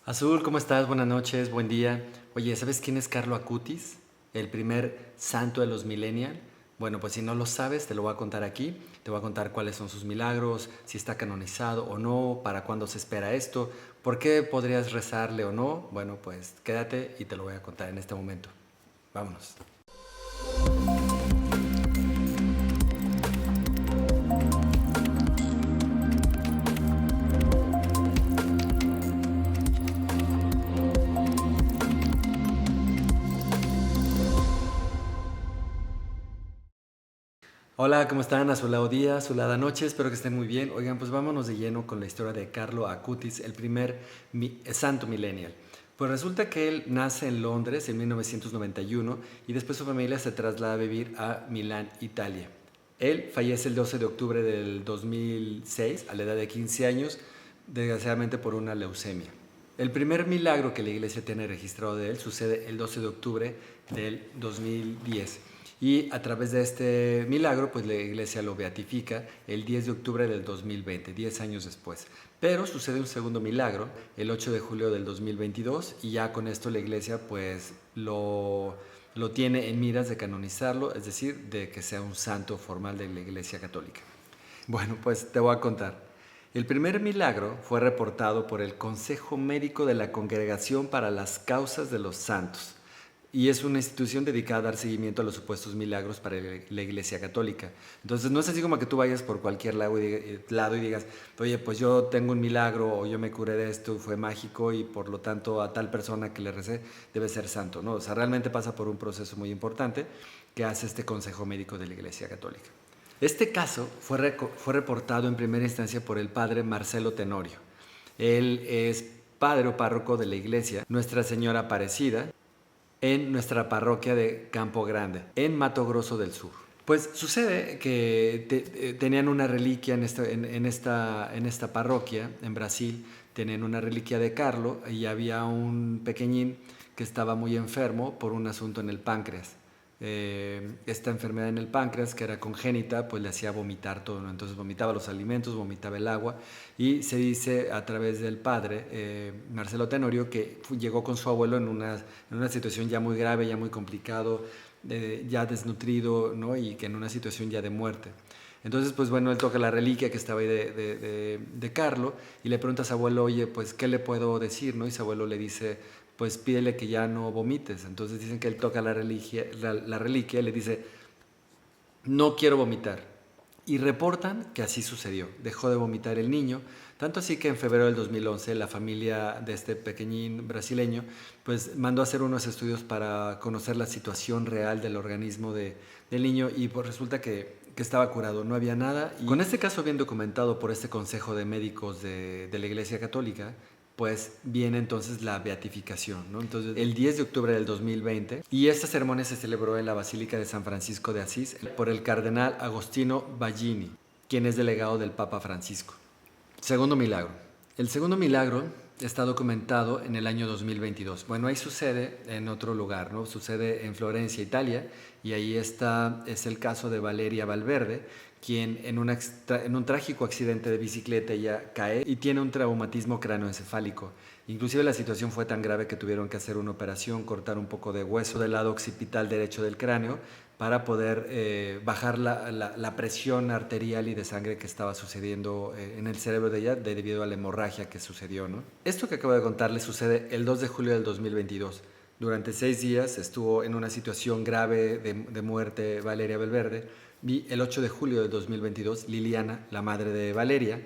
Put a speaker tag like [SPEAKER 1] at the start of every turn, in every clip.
[SPEAKER 1] Azul, ¿cómo estás? Buenas noches, buen día. Oye, ¿sabes quién es Carlo Acutis? El primer santo de los millennials. Bueno, pues si no lo sabes, te lo voy a contar aquí. Te voy a contar cuáles son sus milagros, si está canonizado o no, para cuándo se espera esto, por qué podrías rezarle o no. Bueno, pues quédate y te lo voy a contar en este momento. Vámonos. Hola, ¿cómo están? Azulado día, azulada noche, espero que estén muy bien. Oigan, pues vámonos de lleno con la historia de Carlo Acutis, el primer santo millennial. Pues resulta que él nace en Londres en 1991 y después su familia se traslada a vivir a Milán, Italia. Él fallece el 12 de octubre del 2006 a la edad de 15 años, desgraciadamente por una leucemia. El primer milagro que la iglesia tiene registrado de él sucede el 12 de octubre del 2010. Y a través de este milagro, pues la iglesia lo beatifica el 10 de octubre del 2020, 10 años después. Pero sucede un segundo milagro el 8 de julio del 2022 y ya con esto la iglesia pues lo tiene en miras de canonizarlo, es decir, de que sea un santo formal de la iglesia católica. Bueno, pues te voy a contar. El primer milagro fue reportado por el Consejo Médico de la Congregación para las Causas de los Santos y es una institución dedicada a dar seguimiento a los supuestos milagros para la Iglesia Católica. Entonces no es así como que tú vayas por cualquier lado y digas, oye, pues yo tengo un milagro o yo me curé de esto y fue mágico y por lo tanto a tal persona que le recé debe ser santo. No, o sea, realmente pasa por un proceso muy importante que hace este Consejo Médico de la Iglesia Católica. Este caso fue reportado en primera instancia por el padre Marcelo Tenorio. Él es padre o párroco de la iglesia Nuestra Señora Aparecida en nuestra parroquia de Campo Grande, en Mato Grosso del Sur. Pues sucede que tenían una reliquia en esta parroquia, en Brasil, tenían una reliquia de Carlo y había un pequeñín que estaba muy enfermo por un asunto en el páncreas. Esta enfermedad en el páncreas, que era congénita, pues le hacía vomitar todo, ¿no? Entonces vomitaba los alimentos, vomitaba el agua, y se dice a través del padre, Marcelo Tenorio, que llegó con su abuelo en una situación ya muy grave, ya muy complicado, ya desnutrido, ¿no? Y que en una situación ya de muerte. Entonces, pues bueno, él toca la reliquia que estaba ahí de Carlo y le pregunta a su abuelo, oye, pues, ¿qué le puedo decir? ¿No? Y su abuelo le dice, pues pídele que ya no vomites. Entonces dicen que él toca la reliquia y le dice, no quiero vomitar. Y reportan que así sucedió. Dejó de vomitar el niño, tanto así que en febrero del 2011 la familia de este pequeñín brasileño pues mandó a hacer unos estudios para conocer la situación real del organismo del niño y pues resulta que estaba curado, no había nada. Y con este caso bien documentado por este Consejo de Médicos de la Iglesia Católica, pues viene entonces la beatificación, ¿no? Entonces, el 10 de octubre del 2020, y esta ceremonia se celebró en la Basílica de San Francisco de Asís por el cardenal Agostino Ballini, quien es delegado del Papa Francisco. Segundo milagro. El segundo milagro está documentado en el año 2022. Bueno, ahí sucede en otro lugar, ¿no? Sucede en Florencia, Italia, y ahí es el caso de Valeria Valverde, quien en un trágico accidente de bicicleta ella cae y tiene un traumatismo cráneoencefálico. Inclusive la situación fue tan grave que tuvieron que hacer una operación, cortar un poco de hueso del lado occipital derecho del cráneo para poder bajar la presión arterial y de sangre que estaba sucediendo en el cerebro de ella debido a la hemorragia que sucedió, ¿no? Esto que acabo de contarles sucede el 2 de julio del 2022. Durante 6 días estuvo en una situación grave de muerte Valeria Valverde. Y el 8 de julio de 2022, Liliana, la madre de Valeria,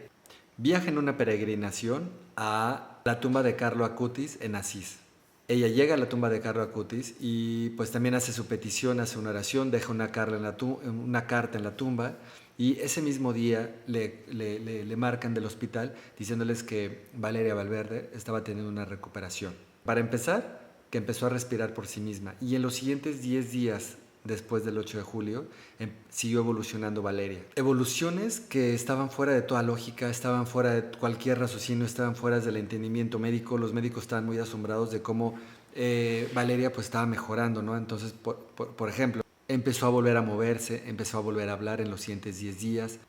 [SPEAKER 1] viaja en una peregrinación a la tumba de Carlo Acutis en Asís. Ella llega a la tumba de Carlo Acutis y pues también hace su petición, hace una oración, deja una carta en la tumba y ese mismo día le marcan del hospital diciéndoles que Valeria Valverde estaba teniendo una recuperación. Para empezar, que empezó a respirar por sí misma y en los siguientes 10 días después del 8 de julio, siguió evolucionando Valeria. Evoluciones que estaban fuera de toda lógica, estaban fuera de cualquier raciocinio, estaban fuera del entendimiento médico. Los médicos estaban muy asombrados de cómo Valeria pues estaba mejorando, ¿no? Entonces, por ejemplo, empezó a volver a moverse, empezó a volver a hablar en los siguientes 10 días.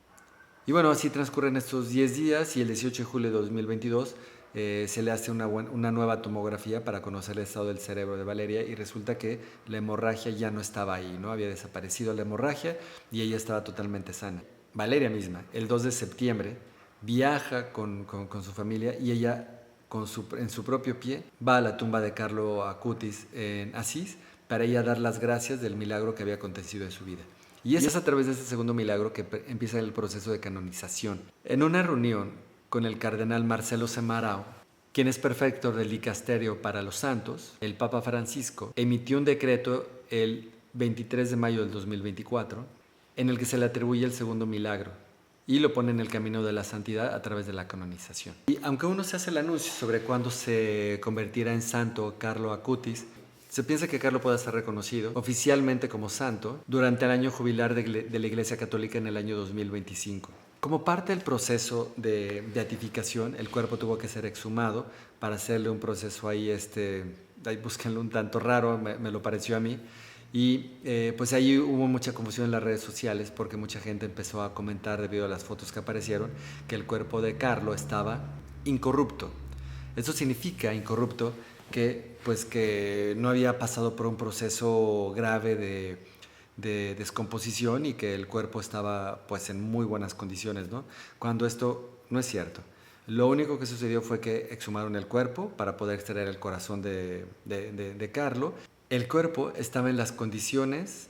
[SPEAKER 1] Y bueno, así transcurren estos 10 días y el 18 de julio de 2022 se le hace una nueva tomografía para conocer el estado del cerebro de Valeria y resulta que la hemorragia ya no estaba ahí, ¿no? Había desaparecido la hemorragia y ella estaba totalmente sana. Valeria misma, el 2 de septiembre, viaja con su familia y ella en su propio pie va a la tumba de Carlo Acutis en Asís para ella dar las gracias del milagro que había acontecido en su vida. Y es a través de este segundo milagro que empieza el proceso de canonización. En una reunión con el cardenal Marcelo Semarao, quien es prefecto del dicasterio para los santos, el Papa Francisco emitió un decreto el 23 de mayo del 2024 en el que se le atribuye el segundo milagro y lo pone en el camino de la santidad a través de la canonización. Y aunque uno se hace el anuncio sobre cuándo se convertirá en santo Carlo Acutis, se piensa que Carlo pueda ser reconocido oficialmente como santo durante el año jubilar de la Iglesia Católica en el año 2025. Como parte del proceso de beatificación, el cuerpo tuvo que ser exhumado para hacerle un proceso ahí búsquenlo, un tanto raro, me lo pareció a mí. Y pues ahí hubo mucha confusión en las redes sociales porque mucha gente empezó a comentar debido a las fotos que aparecieron que el cuerpo de Carlo estaba incorrupto. Eso significa incorrupto que no había pasado por un proceso grave de descomposición y que el cuerpo estaba pues en muy buenas condiciones, ¿no? Cuando esto no es cierto. Lo único que sucedió fue que exhumaron el cuerpo para poder extraer el corazón de Carlo. El cuerpo estaba en las condiciones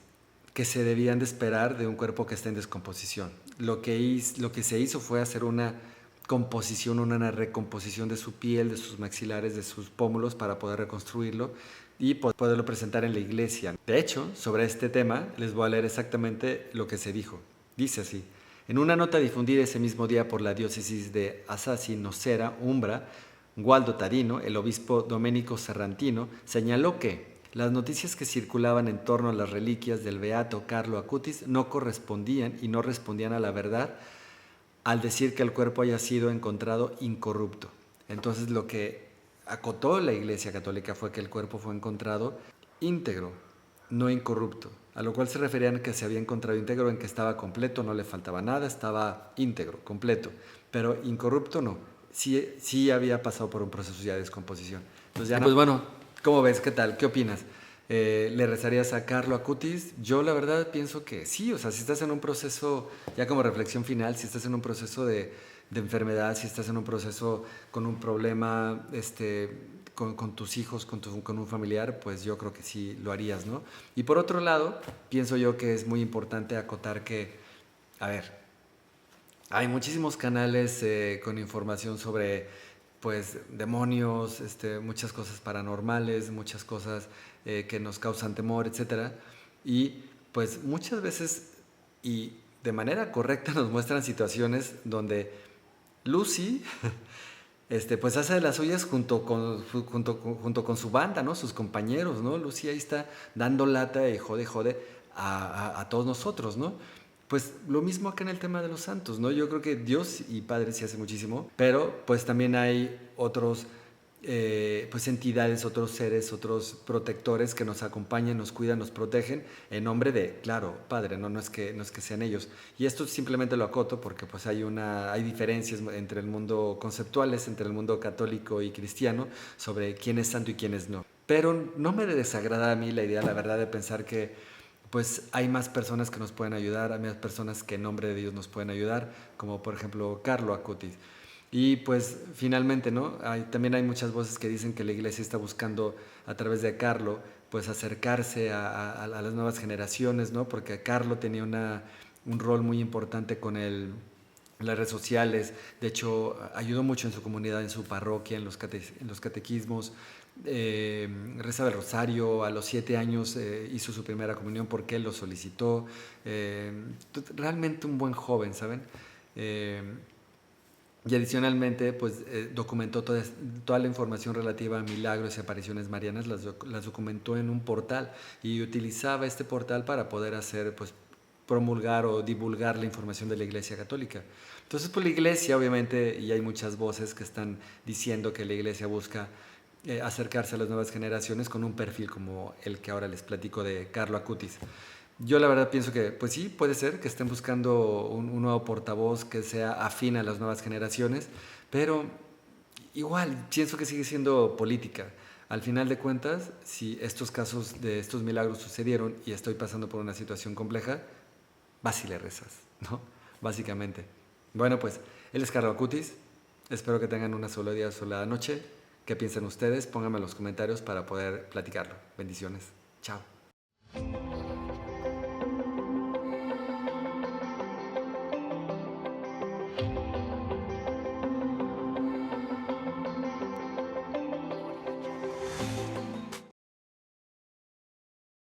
[SPEAKER 1] que se debían de esperar de un cuerpo que está en descomposición. Lo que se hizo fue hacer una composición, una recomposición de su piel, de sus maxilares, de sus pómulos para poder reconstruirlo y poderlo presentar en la iglesia. De hecho, sobre este tema les voy a leer exactamente lo que se dijo. Dice así: en una nota difundida ese mismo día por la diócesis de Assisi, Nocera, Umbra, Gualdo Tadino, el obispo Domenico Serrantino, señaló que las noticias que circulaban en torno a las reliquias del beato Carlo Acutis no correspondían y no respondían a la verdad al decir que el cuerpo haya sido encontrado incorrupto. Entonces lo que acotó la Iglesia Católica fue que el cuerpo fue encontrado íntegro, no incorrupto, a lo cual se referían que se había encontrado íntegro en que estaba completo, no le faltaba nada, estaba íntegro, completo, pero incorrupto no, sí había pasado por un proceso ya de descomposición. Entonces ya no. Pues bueno, ¿cómo ves? ¿Qué tal? ¿Qué opinas? ¿Le rezarías a Carlo Acutis? Yo la verdad pienso que sí, o sea, si estás en un proceso, ya como reflexión final, si estás en un proceso de enfermedad, si estás en un proceso con un problema con tus hijos, con un familiar, pues yo creo que sí lo harías, ¿no? Y por otro lado, pienso yo que es muy importante acotar que, a ver, hay muchísimos canales con información sobre pues demonios, muchas cosas paranormales, muchas cosas que nos causan temor, etcétera. Y pues muchas veces y de manera correcta nos muestran situaciones donde Lucy pues hace de las suyas junto con su banda, ¿no? Sus compañeros, ¿no? Lucy ahí está dando lata y jode a todos nosotros, ¿no? Pues lo mismo acá en el tema de los santos, ¿no? Yo creo que Dios y Padre sí hace muchísimo, pero pues también hay otros pues entidades, otros seres, otros protectores que nos acompañan, nos cuidan, nos protegen en nombre de, claro, Padre, no es que sean ellos. Y esto simplemente lo acoto porque pues hay diferencias entre el mundo conceptuales, entre el mundo católico y cristiano sobre quién es santo y quién es no. Pero no me desagrada a mí la idea, la verdad, de pensar que pues hay más personas que nos pueden ayudar, hay más personas que en nombre de Dios nos pueden ayudar, como por ejemplo Carlo Acutis. Y pues finalmente, ¿no? También hay muchas voces que dicen que la iglesia está buscando a través de Carlo pues acercarse a las nuevas generaciones, ¿no? Porque Carlo tenía un rol muy importante con las redes sociales. De hecho, ayudó mucho en su comunidad, en su parroquia, en los catequismos. Rezaba el rosario, a los 7 años hizo su primera comunión porque él lo solicitó. Realmente un buen joven, ¿saben? Y adicionalmente, pues documentó toda la información relativa a milagros y apariciones marianas, las documentó en un portal y utilizaba este portal para poder hacer, pues, promulgar o divulgar la información de la Iglesia Católica. Entonces, pues la Iglesia, obviamente, y hay muchas voces que están diciendo que la Iglesia busca acercarse a las nuevas generaciones con un perfil como el que ahora les platico de Carlo Acutis. Yo la verdad pienso que, pues sí, puede ser que estén buscando un nuevo portavoz que sea afín a las nuevas generaciones, pero igual, pienso que sigue siendo política. Al final de cuentas, si estos casos de estos milagros sucedieron y estoy pasando por una situación compleja, vas y le rezas, ¿no? Básicamente. Bueno, pues, él es Carlos Acutis. Espero que tengan una sola día, sola noche. ¿Qué piensan ustedes? Pónganme en los comentarios para poder platicarlo. Bendiciones. Chao.